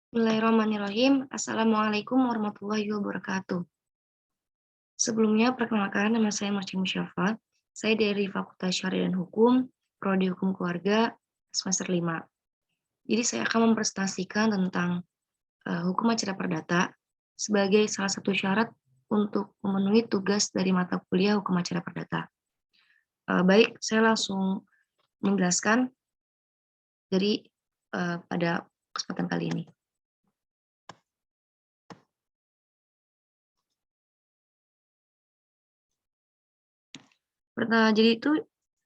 Bismillahirrahmanirrahim. Assalamualaikum warahmatullahi wabarakatuh. Sebelumnya, perkenalkan nama saya Marci Musyafa. Saya dari Fakultas Syariah dan Hukum, Prodi Hukum Keluarga, semester 5. Jadi saya akan mempresentasikan tentang hukum acara perdata sebagai salah satu syarat untuk memenuhi tugas dari mata kuliah hukum acara perdata. Baik, saya langsung menjelaskan dari pada kesempatan kali ini. Jadi itu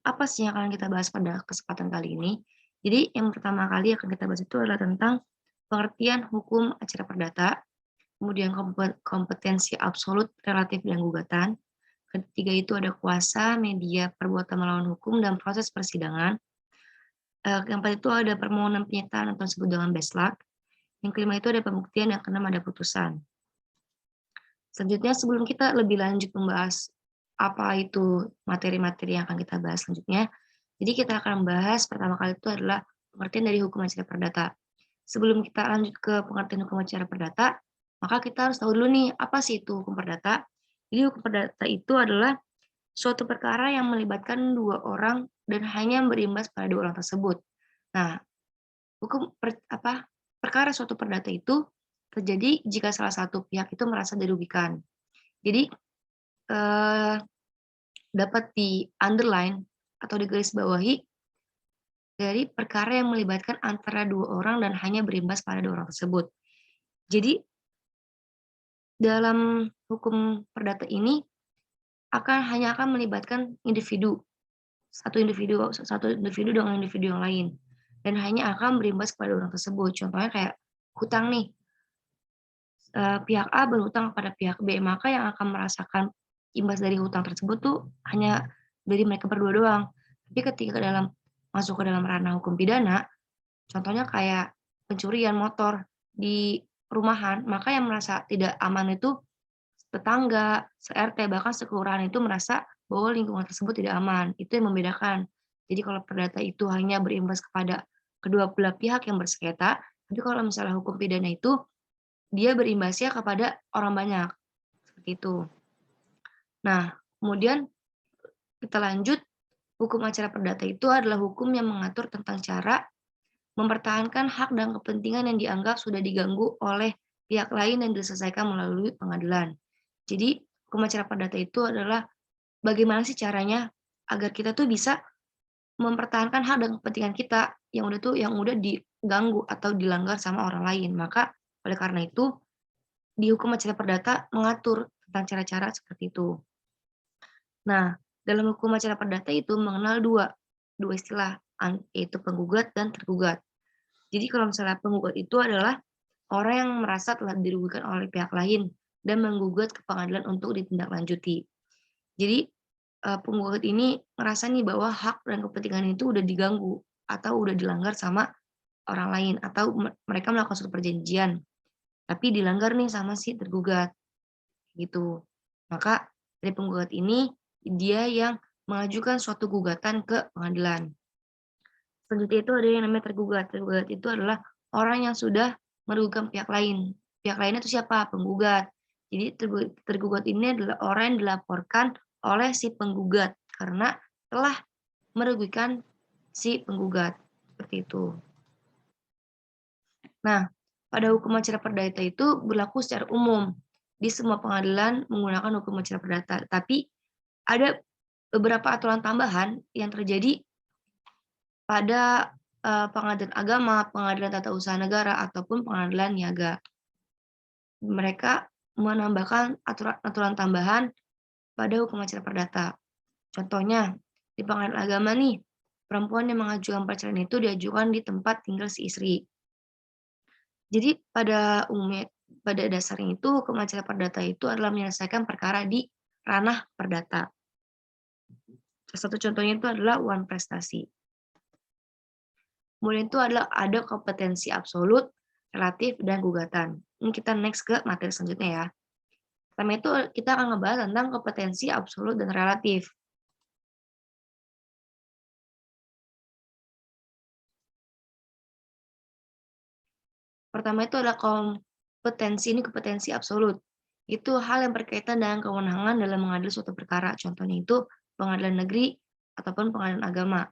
apa sih yang akan kita bahas pada kesempatan kali ini? Jadi yang pertama kali akan kita bahas itu adalah tentang pengertian hukum acara perdata, kemudian kompetensi absolut, relatif, dan gugatan. Ketiga itu ada kuasa, media, perbuatan melawan hukum, dan proses persidangan. Keempat itu ada permohonan penyitaan atau disebut dengan baselak. Yang kelima itu ada pembuktian, yang keenam ada putusan. Selanjutnya, sebelum kita lebih lanjut membahas apa itu materi-materi yang akan kita bahas selanjutnya, jadi kita akan bahas pertama kali itu adalah pengertian dari hukum acara perdata. Sebelum kita lanjut ke pengertian hukum acara perdata, maka kita harus tahu dulu nih, apa sih itu hukum perdata? Jadi hukum perdata itu adalah suatu perkara yang melibatkan dua orang dan hanya berimbas pada dua orang tersebut. Nah, perkara suatu perdata itu terjadi jika salah satu pihak itu merasa dirugikan. Jadi dapat di-underline atau digarisbawahi dari perkara yang melibatkan antara dua orang dan hanya berimbas pada dua orang tersebut. Jadi dalam hukum perdata ini hanya akan melibatkan individu, satu individu dengan individu yang lain, dan hanya akan berimbas pada orang tersebut. Contohnya kayak hutang nih, pihak A berhutang kepada pihak B, maka yang akan merasakan imbas dari hutang tersebut tuh hanya dari mereka berdua doang. Tapi ketika masuk ke dalam ranah hukum pidana, contohnya kayak pencurian motor di perumahan, maka yang merasa tidak aman itu tetangga, se-RT, bahkan sekelurahan itu merasa bahwa lingkungan tersebut tidak aman. Itu yang membedakan. Jadi kalau perdata itu hanya berimbas kepada kedua belah pihak yang bersengketa, tapi kalau misalnya hukum pidana itu dia berimbasnya kepada orang banyak, seperti itu. Nah, kemudian kita lanjut, hukum acara perdata itu adalah hukum yang mengatur tentang cara mempertahankan hak dan kepentingan yang dianggap sudah diganggu oleh pihak lain dan diselesaikan melalui pengadilan. Jadi, hukum acara perdata itu adalah bagaimana sih caranya agar kita tuh bisa mempertahankan hak dan kepentingan kita yang udah diganggu atau dilanggar sama orang lain. Maka oleh karena itu di hukum acara perdata mengatur tentang cara-cara seperti itu. Nah, dalam hukum acara perdata itu mengenal dua istilah, yaitu penggugat dan tergugat. Jadi kalau misalnya penggugat itu adalah orang yang merasa telah dirugikan oleh pihak lain dan menggugat ke pengadilan untuk ditindaklanjuti. Jadi penggugat ini ngerasa nih bahwa hak dan kepentingan itu udah diganggu atau udah dilanggar sama orang lain atau mereka melakukan suatu perjanjian tapi dilanggar nih sama si tergugat gitu. Maka dari penggugat ini dia yang mengajukan suatu gugatan ke pengadilan. Selanjutnya itu ada yang namanya tergugat. Tergugat itu adalah orang yang sudah merugikan pihak lain. Pihak lainnya itu siapa? Penggugat. Jadi tergugat ini adalah orang yang dilaporkan oleh si penggugat karena telah merugikan si penggugat. Seperti itu. Nah, pada hukum acara perdata itu berlaku secara umum di semua pengadilan menggunakan hukum acara perdata. Tapi ada beberapa aturan tambahan yang terjadi pada pengadilan agama, pengadilan tata usaha negara, ataupun pengadilan niaga. Mereka menambahkan aturan tambahan pada hukum acara perdata. Contohnya, di pengadilan agama nih, perempuan yang mengajukan perceraian itu diajukan di tempat tinggal si istri. Jadi pada dasarnya itu hukum acara perdata itu adalah menyelesaikan perkara di ranah perdata. Salah satu contohnya itu adalah uang prestasi. Kemudian itu adalah ada kompetensi absolut, relatif, dan gugatan. Ini kita next ke materi selanjutnya ya. Pertama itu kita akan ngebahas tentang kompetensi absolut dan relatif. Pertama itu ada kompetensi, ini kompetensi absolut. Itu hal yang berkaitan dengan kewenangan dalam mengadili suatu perkara. Contohnya itu pengadilan negeri ataupun pengadilan agama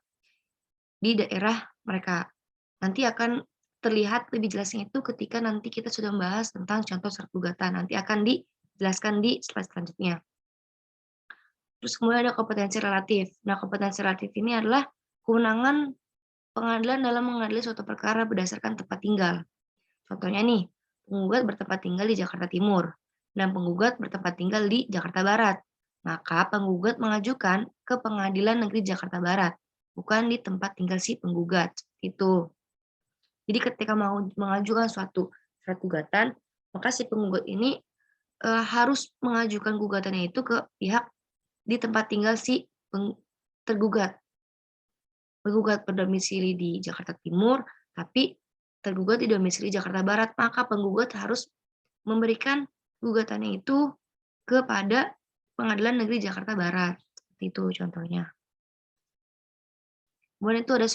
di daerah mereka. Nanti akan terlihat lebih jelasnya itu ketika nanti kita sudah membahas tentang contoh surat gugatan. Nanti akan dijelaskan di slide selanjutnya. Terus kemudian ada kompetensi relatif. Nah, kompetensi relatif ini adalah kewenangan pengadilan dalam mengadili suatu perkara berdasarkan tempat tinggal. Contohnya nih, penggugat bertempat tinggal di Jakarta Timur dan penggugat bertempat tinggal di Jakarta Barat. Maka penggugat mengajukan ke Pengadilan Negeri Jakarta Barat, bukan di tempat tinggal si penggugat. Itu. Jadi ketika mau mengajukan suatu surat gugatan, maka si penggugat ini harus mengajukan gugatannya itu ke pihak di tempat tinggal si tergugat. Penggugat berdomisili di Jakarta Timur, tapi tergugat di domisili Jakarta Barat, maka penggugat harus memberikan gugatannya itu kepada Pengadilan Negeri Jakarta Barat. Seperti itu contohnya. Kemudian itu ada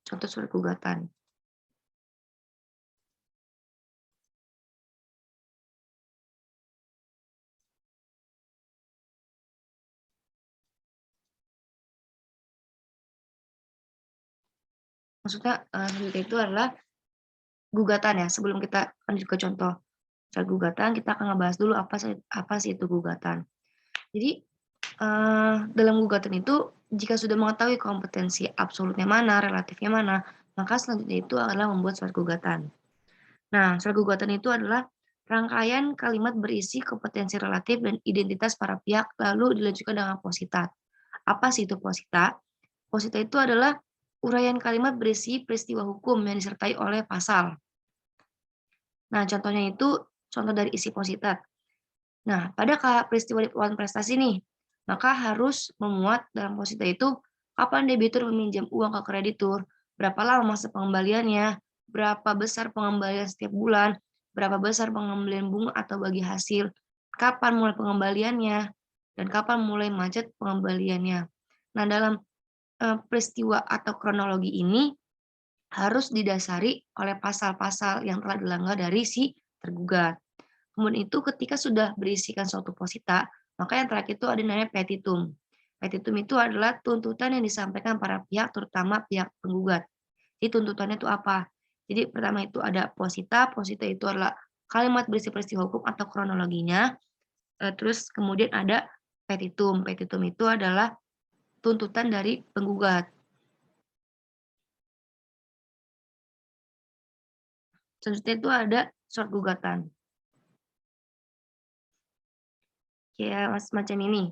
contoh surat gugatan. Maksudnya itu adalah gugatan ya. Sebelum kita lanjut ke contoh surat gugatan, kita akan ngebahas dulu apa sih itu gugatan. Jadi dalam gugatan itu jika sudah mengetahui kompetensi absolutnya mana, relatifnya mana, maka selanjutnya itu adalah membuat surat gugatan. Nah, surat gugatan itu adalah rangkaian kalimat berisi kompetensi relatif dan identitas para pihak lalu dilanjutkan dengan posita. Apa sih itu posita? Posita itu adalah uraian kalimat berisi peristiwa hukum yang disertai oleh pasal. Nah, contohnya itu contoh dari isi posita. Nah, pada peristiwa dewan prestasi nih, maka harus memuat dalam posita itu kapan debitur meminjam uang ke kreditur, berapa lama masa pengembaliannya, berapa besar pengembalian setiap bulan, berapa besar pengembalian bunga atau bagi hasil, kapan mulai pengembaliannya, dan kapan mulai macet pengembaliannya. Nah, dalam peristiwa atau kronologi ini harus didasari oleh pasal-pasal yang telah dilanggar dari si tergugat. Kemudian itu ketika sudah berisikan suatu posita, maka yang terakhir itu ada namanya petitum. Petitum itu adalah tuntutan yang disampaikan para pihak, terutama pihak penggugat. Jadi tuntutannya itu apa? Jadi pertama itu ada posita, posita itu adalah kalimat berisi peristiwa hukum atau kronologinya. Terus kemudian ada petitum. Petitum itu adalah tuntutan dari penggugat. Selanjutnya itu ada surat gugatan. Ya, semacam ini.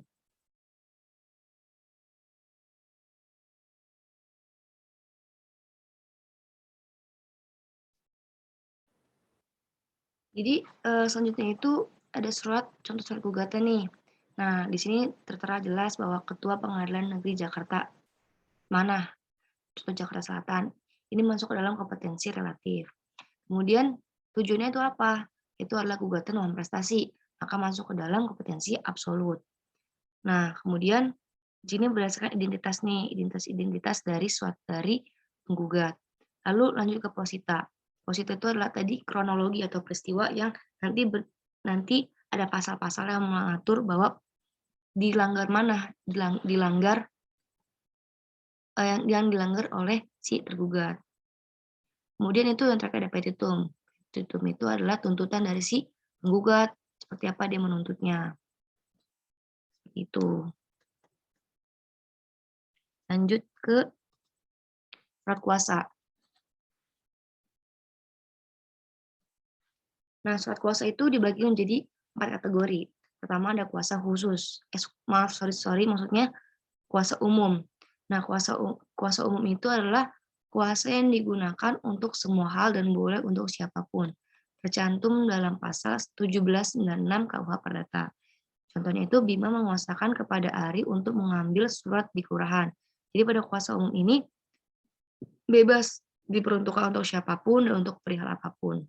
Jadi selanjutnya itu ada contoh surat gugatan nih. Nah, di sini tertera jelas bahwa Ketua Pengadilan Negeri Jakarta mana, contoh Jakarta Selatan, ini masuk ke dalam kompetensi relatif. Kemudian tujuannya itu apa? Itu adalah gugatan non prestasi, maka masuk ke dalam kompetensi absolut. Nah, kemudian di sini berdasarkan identitas nih, identitas dari penggugat. Lalu lanjut ke posita. Posita itu adalah tadi kronologi atau peristiwa yang nanti ada pasal-pasal yang mengatur bahwa dilanggar mana, yang dilanggar oleh si tergugat. Kemudian itu yang terakhir ada petitum. Petitum itu adalah tuntutan dari si penggugat, seperti apa dia menuntutnya. Itu. Lanjut ke surat kuasa. Nah, surat kuasa itu dibagi menjadi 4 kategori. Pertama ada kuasa khusus. Maksudnya kuasa umum. Nah, kuasa umum itu adalah kuasa yang digunakan untuk semua hal dan boleh untuk siapapun. Tercantum dalam pasal 1796 KUH Perdata. Contohnya itu Bima menguasakan kepada Ari untuk mengambil surat di kelurahan. Jadi pada kuasa umum ini bebas diperuntukkan untuk siapapun dan untuk perihal apapun.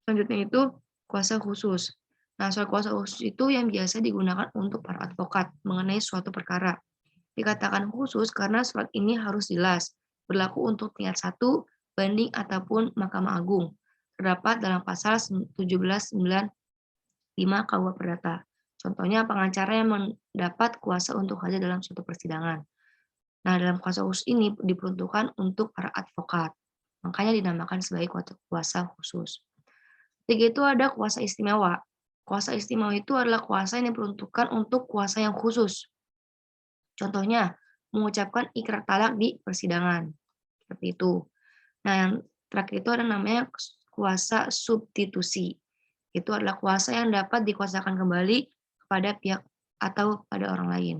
Selanjutnya itu kuasa khusus. Nah, surat kuasa khusus itu yang biasa digunakan untuk para advokat mengenai suatu perkara. Dikatakan khusus karena surat ini harus jelas, berlaku untuk tingkat 1 banding ataupun Mahkamah Agung. Terdapat dalam pasal 1795 KUH Perdata. Contohnya pengacara yang mendapat kuasa untuk hadir dalam suatu persidangan. Nah, dalam kuasa khusus ini diperuntukkan untuk para advokat. Makanya dinamakan sebagai kuasa khusus. Ketiga itu ada kuasa istimewa. Kuasa istimewa itu adalah kuasa yang diperuntukkan untuk kuasa yang khusus. Contohnya, mengucapkan ikrar talak di persidangan. Seperti itu. Nah, yang terakhir itu ada namanya kuasa substitusi. Itu adalah kuasa yang dapat dikuasakan kembali kepada pihak atau pada orang lain.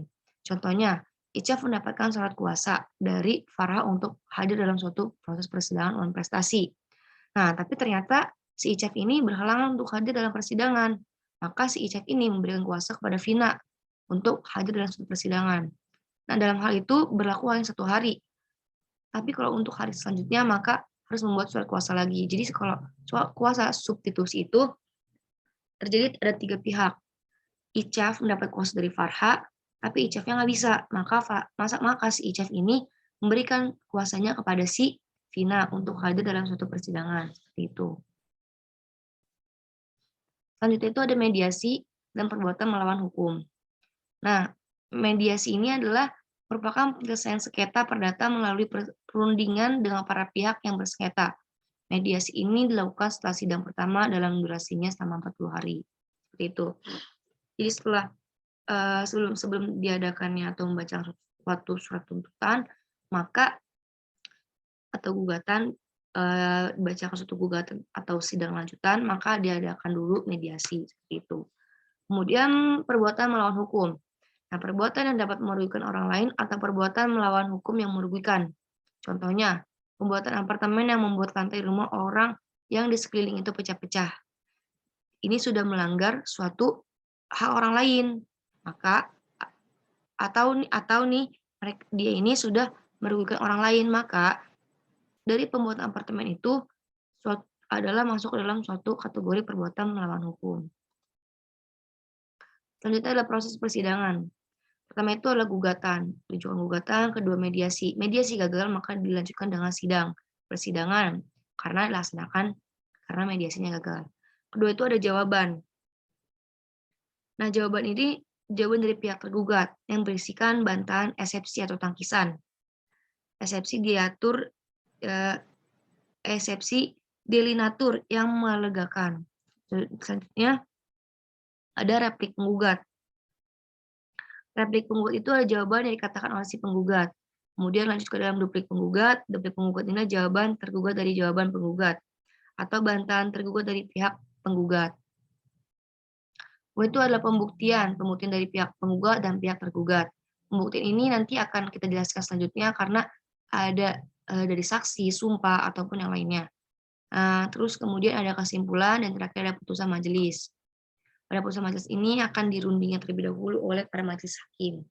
Contohnya, Icaf mendapatkan surat kuasa dari Farha untuk hadir dalam suatu proses persidangan lawan prestasi. Nah, tapi ternyata si Icaf ini berhalangan untuk hadir dalam persidangan. Maka si Icaf ini memberikan kuasa kepada Vina untuk hadir dalam suatu persidangan. Nah, dalam hal itu berlaku hanya 1 hari. Tapi kalau untuk hari selanjutnya, maka harus membuat surat kuasa lagi. Jadi kalau kuasa substitusi itu terjadi ada 3 pihak. Icaf mendapat kuasa dari Farha, tapi Icafnya nggak bisa. Maka si Icaf ini memberikan kuasanya kepada si Vina untuk hadir dalam suatu persidangan. Seperti itu. Selanjutnya itu ada mediasi dan perbuatan melawan hukum. Nah, mediasi ini adalah merupakan penyelesaian sengketa perdata melalui perundingan dengan para pihak yang bersengketa. Mediasi ini dilakukan setelah sidang pertama dalam durasinya selama 40 hari. Seperti itu. Jadi setelah sebelum diadakannya atau membaca suatu surat tuntutan, maka atau gugatan dibacakan suatu gugatan atau sidang lanjutan, maka diadakan dulu mediasi seperti itu. Kemudian perbuatan melawan hukum. Nah, perbuatan yang dapat merugikan orang lain atau perbuatan melawan hukum yang merugikan. Contohnya, pembuatan apartemen yang membuat lantai rumah orang yang di sekeliling itu pecah-pecah. Ini sudah melanggar suatu hak orang lain. Maka atau nih dia ini sudah merugikan orang lain, maka dari pembuatan apartemen itu adalah masuk ke dalam suatu kategori perbuatan melawan hukum. Selanjutnya adalah proses persidangan. Pertama itu adalah gugatan. Tujuan gugatan, kedua mediasi. Mediasi gagal maka dilanjutkan dengan sidang. Persidangan karena dilaksanakan karena mediasinya gagal. Kedua itu ada jawaban. Nah, jawaban ini jawaban dari pihak tergugat yang berisikan bantahan, eksepsi atau tangkisan. Eksepsi diatur eksepsi delinatur yang melegakan. Selanjutnya ada replik penggugat. Replik penggugat itu adalah jawaban yang dikatakan oleh si penggugat. Kemudian lanjut ke dalam duplik penggugat. Duplik penggugat ini adalah jawaban tergugat dari jawaban penggugat. Atau bantahan tergugat dari pihak penggugat. Itu adalah pembuktian dari pihak penggugat dan pihak tergugat. Pembuktian ini nanti akan kita jelaskan selanjutnya karena ada dari saksi, sumpah, ataupun yang lainnya. Terus kemudian ada kesimpulan dan terakhir ada putusan majelis. Pada putusan majelis ini akan dirundingnya terlebih dahulu oleh para majelis hakim.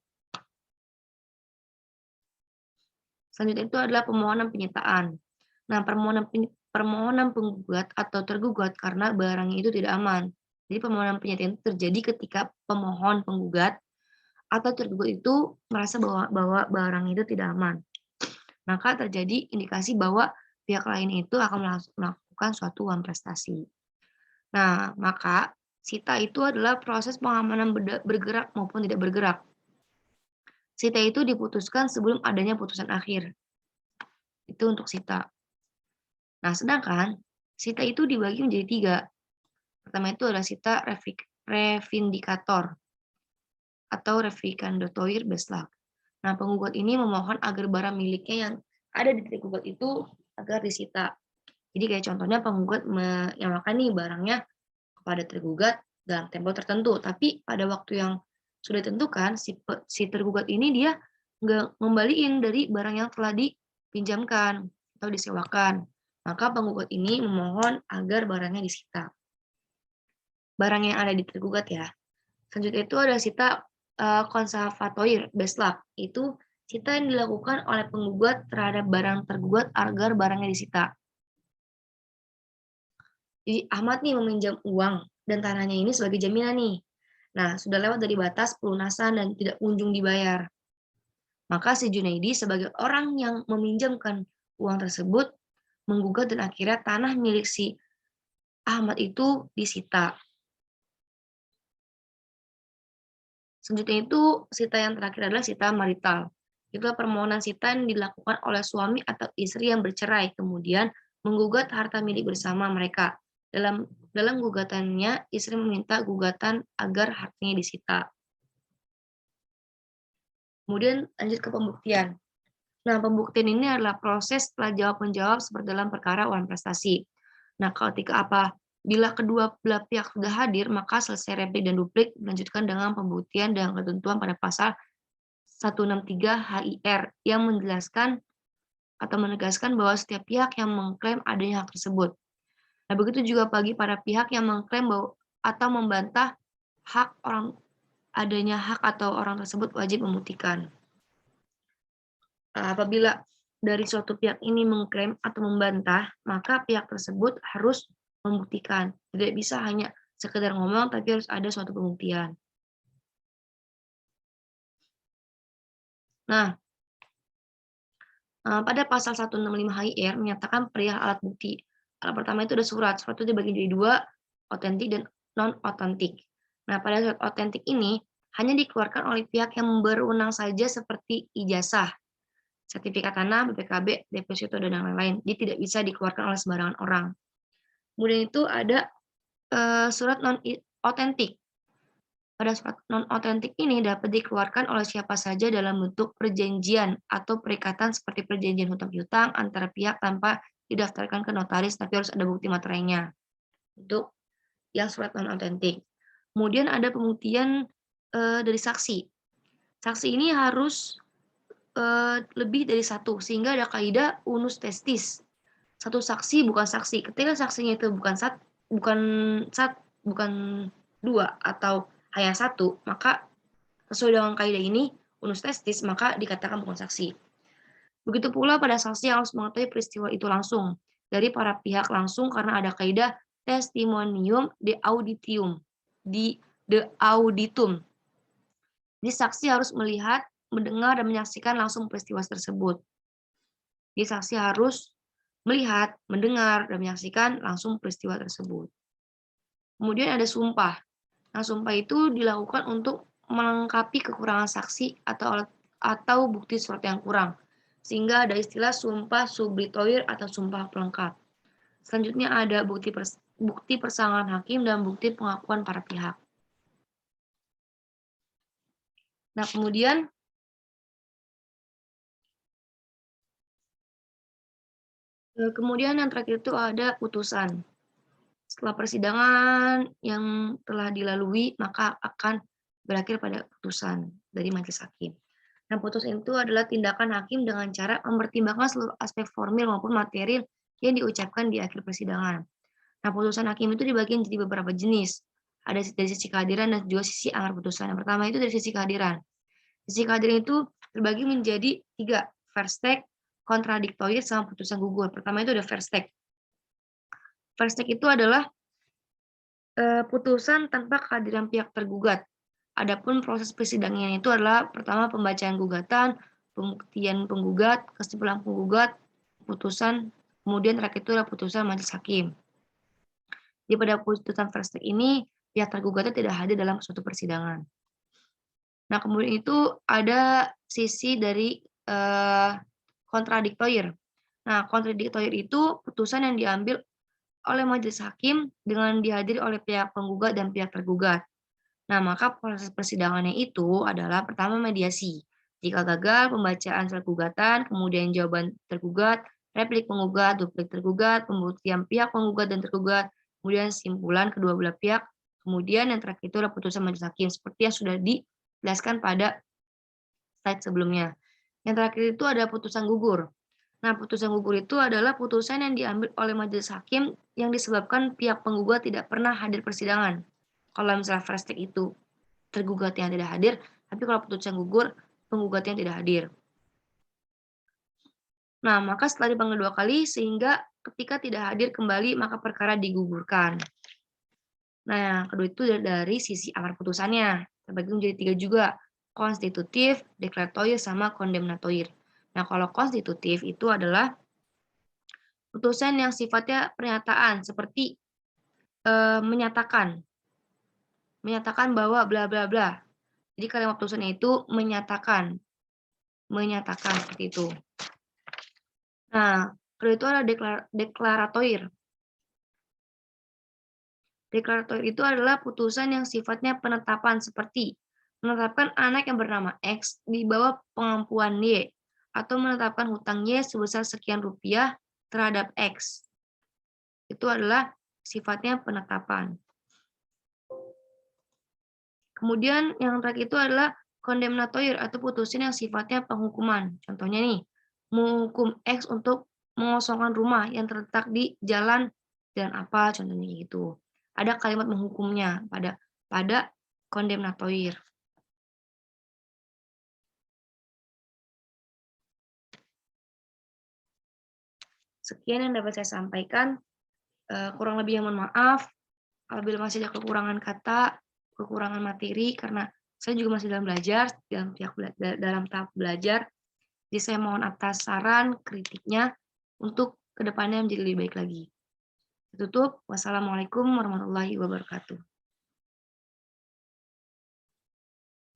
Selanjutnya itu adalah permohonan penyitaan. Nah, permohonan penggugat atau tergugat karena barangnya itu tidak aman. Jadi permohonan penyitaan itu terjadi ketika pemohon penggugat atau tergugat itu merasa bahwa barang itu tidak aman. Maka terjadi indikasi bahwa pihak lain itu akan melakukan suatu uang prestasi. Nah, maka sita itu adalah proses pengamanan bergerak maupun tidak bergerak. Sita itu diputuskan sebelum adanya putusan akhir. Itu untuk sita. Nah, sedangkan sita itu dibagi menjadi 3. Pertama itu adalah sita revindikator atau revicandotoire beslag. Nah, penggugat ini memohon agar barang miliknya yang ada di tergugat itu agar disita. Jadi kayak contohnya penggugat menyamakan nih barangnya kepada tergugat dalam tempo tertentu, tapi pada waktu yang sudah ditentukan si tergugat ini dia nggak ngembaliin dari barang yang telah dipinjamkan atau disewakan. Maka penggugat ini memohon agar barangnya disita. Barang yang ada di tergugat ya. Selanjutnya itu ada sita konservatoire beslag. Itu sita yang dilakukan oleh penggugat terhadap barang tergugat agar barangnya disita. Jadi Ahmad nih meminjam uang dan tanahnya ini sebagai jaminan nih. Nah, sudah lewat dari batas pelunasan dan tidak kunjung dibayar. Maka si Junaidi sebagai orang yang meminjamkan uang tersebut menggugat dan akhirnya tanah milik si Ahmad itu disita. Selanjutnya itu sita yang terakhir adalah sita marital. Itulah permohonan sita yang dilakukan oleh suami atau istri yang bercerai, kemudian menggugat harta milik bersama mereka. Dalam gugatannya, istri meminta gugatan agar hartanya disita. Kemudian lanjut ke pembuktian. Nah, pembuktian ini adalah proses setelah jawab-menjawab seperti dalam perkara uang prestasi. Nah, bila kedua belah pihak sudah hadir, maka selesai replik dan duplik dilanjutkan dengan pembuktian dengan ketentuan pada pasal 163 HIR yang menjelaskan atau menegaskan bahwa setiap pihak yang mengklaim adanya hak tersebut. Nah, begitu juga bagi para pihak yang mengklaim bahwa atau membantah adanya hak atau orang tersebut wajib membuktikan. Apabila dari suatu pihak ini mengklaim atau membantah, maka pihak tersebut harus membuktikan. Tidak bisa hanya sekedar ngomong, tapi harus ada suatu pembuktian. Nah, pada pasal 165 HIR menyatakan perihal alat bukti. Alat pertama itu ada surat. Surat itu dibagi jadi dua, otentik dan non-otentik. Nah, pada surat otentik ini hanya dikeluarkan oleh pihak yang berwenang saja seperti ijazah, sertifikat tanah, BPKB, deposito, dan lain-lain. Dia tidak bisa dikeluarkan oleh sembarangan orang. Kemudian itu ada surat non-otentik. Pada surat non-otentik ini dapat dikeluarkan oleh siapa saja dalam bentuk perjanjian atau perikatan seperti perjanjian hutang piutang antara pihak tanpa didaftarkan ke notaris, tapi harus ada bukti materainya. Untuk yang surat non-otentik. Kemudian ada pembuktian dari saksi. Saksi ini harus lebih dari satu, sehingga ada kaidah unus testis. Satu saksi bukan saksi. Ketika saksinya itu bukan dua atau hanya satu, maka sesuai dengan kaidah ini unus testis, maka dikatakan bukan saksi. Begitu pula pada saksi yang harus mengetahui peristiwa itu langsung dari para pihak langsung karena ada kaidah testimonium de auditum. Jadi saksi harus melihat, mendengar, dan menyaksikan langsung peristiwa tersebut. Jadi saksi harus melihat, mendengar, dan menyaksikan langsung peristiwa tersebut. Kemudian ada sumpah. Nah, sumpah itu dilakukan untuk melengkapi kekurangan saksi atau bukti surat yang kurang. Sehingga ada istilah sumpah subritoir atau sumpah pelengkap. Selanjutnya ada bukti persamaan hakim dan bukti pengakuan para pihak. Nah, kemudian yang terakhir itu ada putusan. Setelah persidangan yang telah dilalui, maka akan berakhir pada putusan dari majelis hakim. Nah, putusan itu adalah tindakan hakim dengan cara mempertimbangkan seluruh aspek formil maupun material yang diucapkan di akhir persidangan. Nah, putusan hakim itu dibagi menjadi beberapa jenis. Ada dari sisi kehadiran dan juga sisi amar putusan. Yang pertama itu dari sisi kehadiran. Sisi kehadiran itu terbagi menjadi 3, first take, kontradiktoir, sama putusan gugur. Pertama itu ada first take. First take itu adalah putusan tanpa kehadiran pihak tergugat. Adapun proses persidangan itu adalah pertama pembacaan gugatan, pembuktian penggugat, kesimpulan penggugat, putusan, kemudian terakhir itu adalah putusan majelis hakim. Jadi pada putusan first take ini pihak tergugatnya tidak hadir dalam suatu persidangan. Nah, kemudian itu ada sisi dari kontradiktoir. Nah, kontradiktoir itu putusan yang diambil oleh majelis hakim dengan dihadiri oleh pihak penggugat dan pihak tergugat. Nah, maka proses persidangannya itu adalah pertama mediasi. Jika gagal, pembacaan surat gugatan, kemudian jawaban tergugat, replik penggugat, duplik tergugat, pembuktian pihak penggugat dan tergugat, kemudian simpulan kedua belah pihak, kemudian yang terakhir itu adalah putusan majelis hakim, seperti yang sudah dijelaskan pada slide sebelumnya. Yang terakhir itu ada putusan gugur. Nah, putusan gugur itu adalah putusan yang diambil oleh majelis hakim yang disebabkan pihak penggugat tidak pernah hadir persidangan. Kalau misalnya first take itu tergugat yang tidak hadir, tapi kalau putusan gugur, penggugat yang tidak hadir. Nah, maka setelah dipanggil 2 kali, sehingga ketika tidak hadir kembali, maka perkara digugurkan. Nah, kedua itu dari sisi amar putusannya. Terbagi menjadi 3 juga, konstitutif, deklaratoir, sama kondemnatoir. Nah, kalau konstitutif itu adalah putusan yang sifatnya pernyataan seperti menyatakan bahwa bla bla bla. Jadi kalimat putusannya itu menyatakan seperti itu. Nah, kedua itu ada deklaratoir. Deklaratoir itu adalah putusan yang sifatnya penetapan seperti menetapkan anak yang bernama X di bawah pengampuan Y atau menetapkan hutang Y sebesar sekian rupiah terhadap X. Itu adalah sifatnya penetapan. Kemudian yang terakhir itu adalah kondemnatoir atau putusan yang sifatnya penghukuman. Contohnya nih, menghukum X untuk mengosongkan rumah yang terletak di jalan dan apa contohnya gitu. Ada kalimat menghukumnya pada kondemnatoir. Sekian yang dapat saya sampaikan. Kurang lebih mohon maaf apabila masih ada kekurangan kata, kekurangan materi karena saya juga masih dalam tahap belajar. Jadi saya mohon atas saran, kritiknya untuk kedepannya menjadi lebih baik lagi. Tutup. Wassalamualaikum warahmatullahi wabarakatuh.